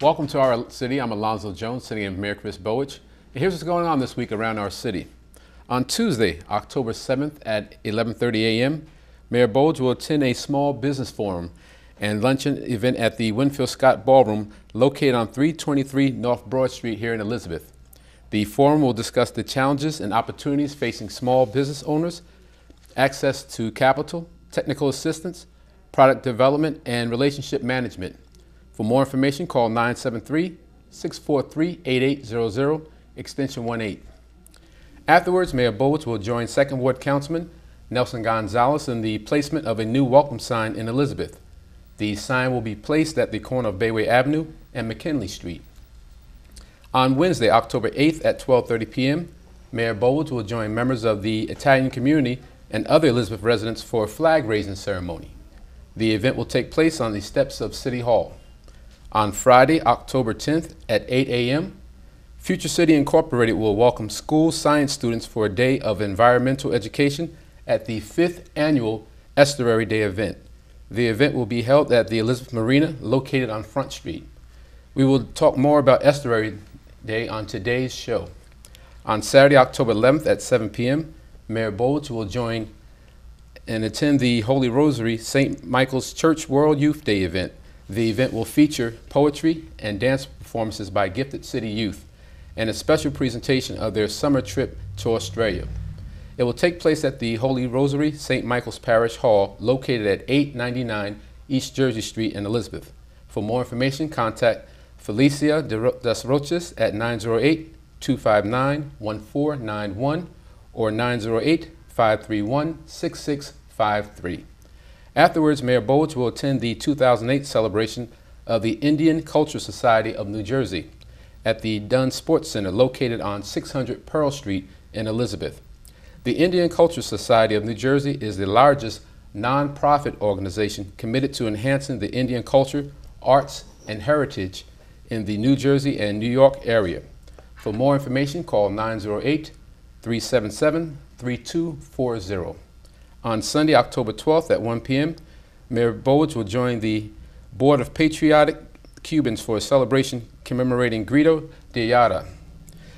Welcome to our city. I'm Alonzo Jones, sitting in Mayor Chris Bowich. And here's what's going on this week around our city. On Tuesday, October 7th at 11:30 a.m., Mayor Bowich will attend a small business forum and luncheon event at the Winfield Scott Ballroom located on 323 North Broad Street here in Elizabeth. The forum will discuss the challenges and opportunities facing small business owners, access to capital, technical assistance, product development, and relationship management. For more information, call 973-643-8800, extension 18. Afterwards, Mayor Bowich will join 2nd Ward Councilman Nelson Gonzalez in the placement of a new welcome sign in Elizabeth. The sign will be placed at the corner of Bayway Avenue and McKinley Street. On Wednesday, October 8th at 12:30 p.m., Mayor Bowich will join members of the Italian community and other Elizabeth residents for a flag-raising ceremony. The event will take place on the steps of City Hall. On Friday, October 10th at 8 a.m., Future City Incorporated will welcome school science students for a day of environmental education at the 5th annual Estuary Day event. The event will be held at the Elizabeth Marina located on Front Street. We will talk more about Estuary Day on today's show. On Saturday, October 11th at 7 p.m., Mayor Bowich will join and attend the Holy Rosary St. Michael's Church World Youth Day event. The event will feature poetry and dance performances by Gifted City Youth and a special presentation of their summer trip to Australia. It will take place at the Holy Rosary St. Michael's Parish Hall located at 899 East Jersey Street in Elizabeth. For more information, contact Felicia Das Roches at 908-259-1491 or 908-531-6653. Afterwards, Mayor Bowich will attend the 2008 celebration of the Indian Culture Society of New Jersey at the Dunn Sports Center located on 600 Pearl Street in Elizabeth. The Indian Culture Society of New Jersey is the largest nonprofit organization committed to enhancing the Indian culture, arts, and heritage in the New Jersey and New York area. For more information, call 908-377-3240. On Sunday, October 12th at 1 p.m., Mayor Bowich will join the Board of Patriotic Cubans for a celebration commemorating Grito de Ayala,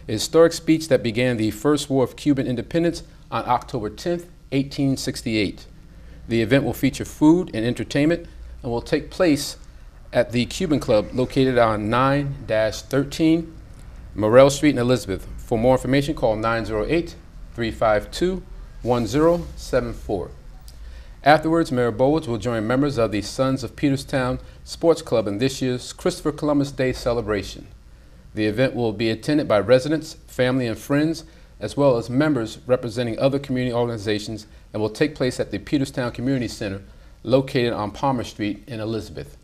a historic speech that began the First War of Cuban Independence on October 10th, 1868. The event will feature food and entertainment and will take place at the Cuban Club located on 9-13 Morrell Street in Elizabeth. For more information, call 908-352-1074. Afterwards, Mayor Bowich will join members of the Sons of Peterstown Sports Club in this year's Christopher Columbus Day celebration. The event will be attended by residents, family, and friends, as well as members representing other community organizations, and will take place at the Peterstown Community Center located on Palmer Street in Elizabeth.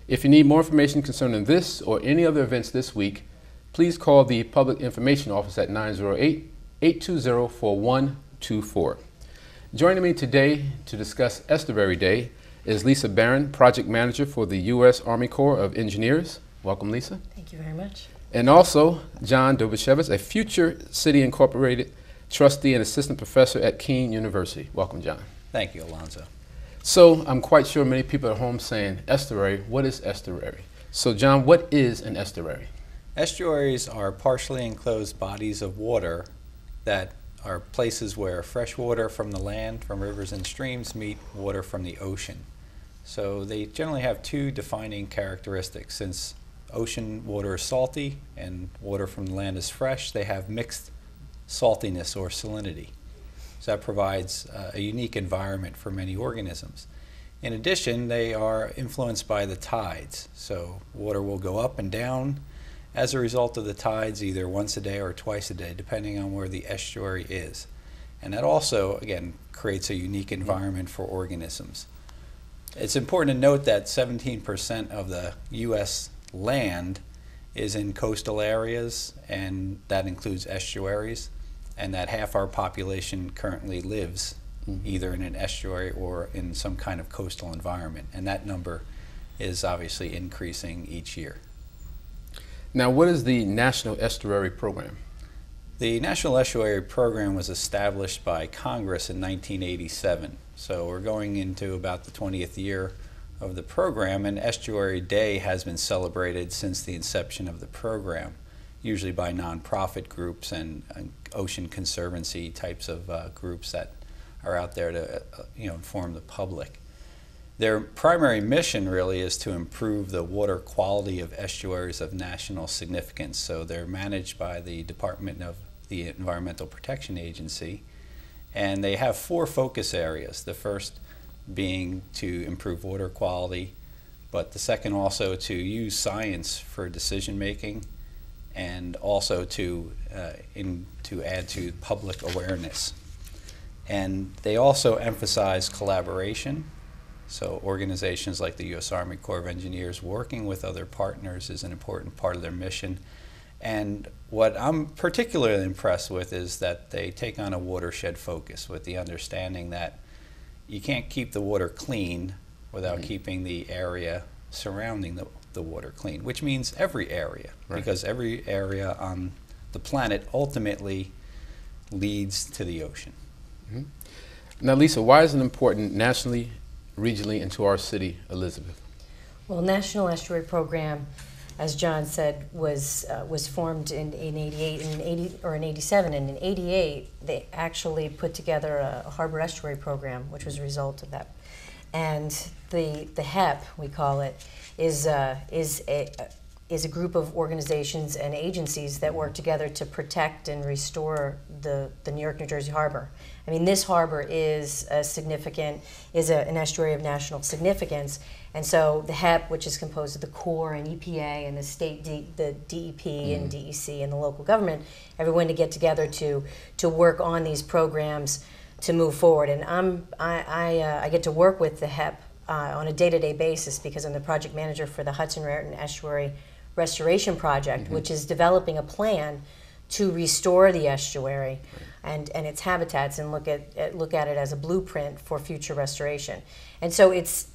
If you need more information concerning this or any other events this week, please call the Public Information Office at 908-820-4124. Joining me today to discuss Estuary Day is Lisa Barron, Project Manager for the U.S. Army Corps of Engineers. Welcome, Lisa. Thank you very much. And also John Dobashevitz, a Future City Incorporated Trustee and Assistant Professor at Keene University. Welcome, John. Thank you, Alonzo. So I'm quite sure many people at home saying, estuary, what is estuary? So John, what is an estuary? Estuaries are partially enclosed bodies of water that are places where fresh water from the land, from rivers and streams, meet water from the ocean. So they generally have two defining characteristics. Since ocean water is salty and water from the land is fresh, they have mixed saltiness or salinity. So that provides a unique environment for many organisms. In addition, they are influenced by the tides. So water will go up and down as a result of the tides, either once a day or twice a day, depending on where the estuary is. And that also, again, creates a unique environment for organisms. It's important to note that 17% of the U.S. land is in coastal areas, and that includes estuaries, and that half our population currently lives either in an estuary or in some kind of coastal environment. And that number is obviously increasing each year. Now, what is the National Estuary Program? The National Estuary Program was established by Congress in 1987. So we're going into about the 20th year of the program, and Estuary Day has been celebrated since the inception of the program, usually by nonprofit groups and ocean conservancy types of groups that are out there to inform the public. Their primary mission really is to improve the water quality of estuaries of national significance. So they're managed by the Department of the Environmental Protection Agency, and they have 4 focus areas. The first being to improve water quality, but the second also to use science for decision making, and also to add to public awareness. And they also emphasize collaboration. So organizations like the U.S. Army Corps of Engineers working with other partners is an important part of their mission. And what I'm particularly impressed with is that they take on a watershed focus with the understanding that you can't keep the water clean without keeping the area surrounding the water clean, which means every area, because every area on the planet ultimately leads to the ocean. Now, Lisa, why is it important nationally, regionally, and to our city, Elizabeth? Well, National Estuary Program, as John said, was formed in 88 and in 87, and in 88 they actually put together a harbor estuary program, which was a result of that. And the HEP, we call it, is a group of organizations and agencies that work together to protect and restore the New York, New Jersey harbor. I mean, this harbor is an estuary of national significance, and so the HEP, which is composed of the Corps and EPA and the state, the DEP and DEC and the local government, everyone to get together to work on these programs to move forward. And I get to work with the HEP on a day-to-day basis because I'm the project manager for the Hudson-Raritan Estuary Restoration Project, which is developing a plan to restore the estuary and its habitats and look at it as a blueprint for future restoration. And so it's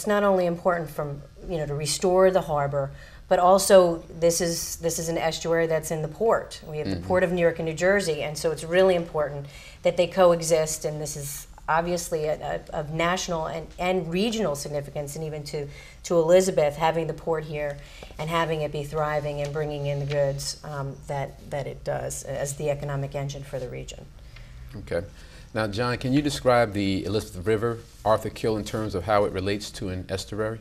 not only important to restore the harbor, but also this is an estuary that's in the port. We have the Port of New York and New Jersey, and so it's really important that they coexist, and this is obviously of national and regional significance, and even to Elizabeth, having the port here and having it be thriving and bringing in the goods that it does as the economic engine for the region. Okay. Now, John, can you describe the Elizabeth River, Arthur Kill, in terms of how it relates to an estuary?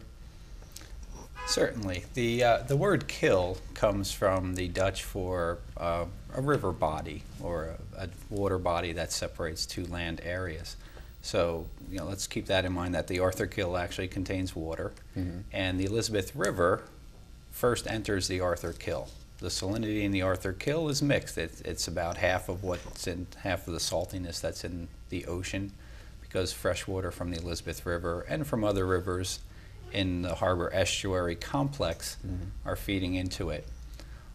Certainly. The word kill comes from the Dutch for a river body or a water body that separates 2 land areas. So, let's keep that in mind, that the Arthur Kill actually contains water, and the Elizabeth River first enters the Arthur Kill. The salinity in the Arthur Kill is mixed. It's about half of the saltiness that's in the ocean, because fresh water from the Elizabeth River and from other rivers in the harbor estuary complex are feeding into it.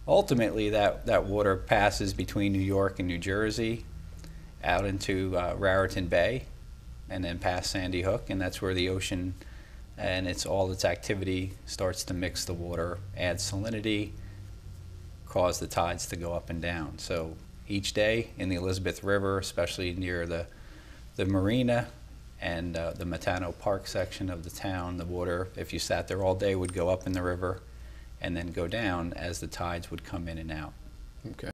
Ultimately, that water passes between New York and New Jersey out into Raritan Bay, and then past Sandy Hook, and that's where the ocean and all its activity starts to mix the water, add salinity, cause the tides to go up and down. So each day in the Elizabeth River, especially near the marina and the Matano Park section of the town, the water, if you sat there all day, would go up in the river and then go down as the tides would come in and out. Okay.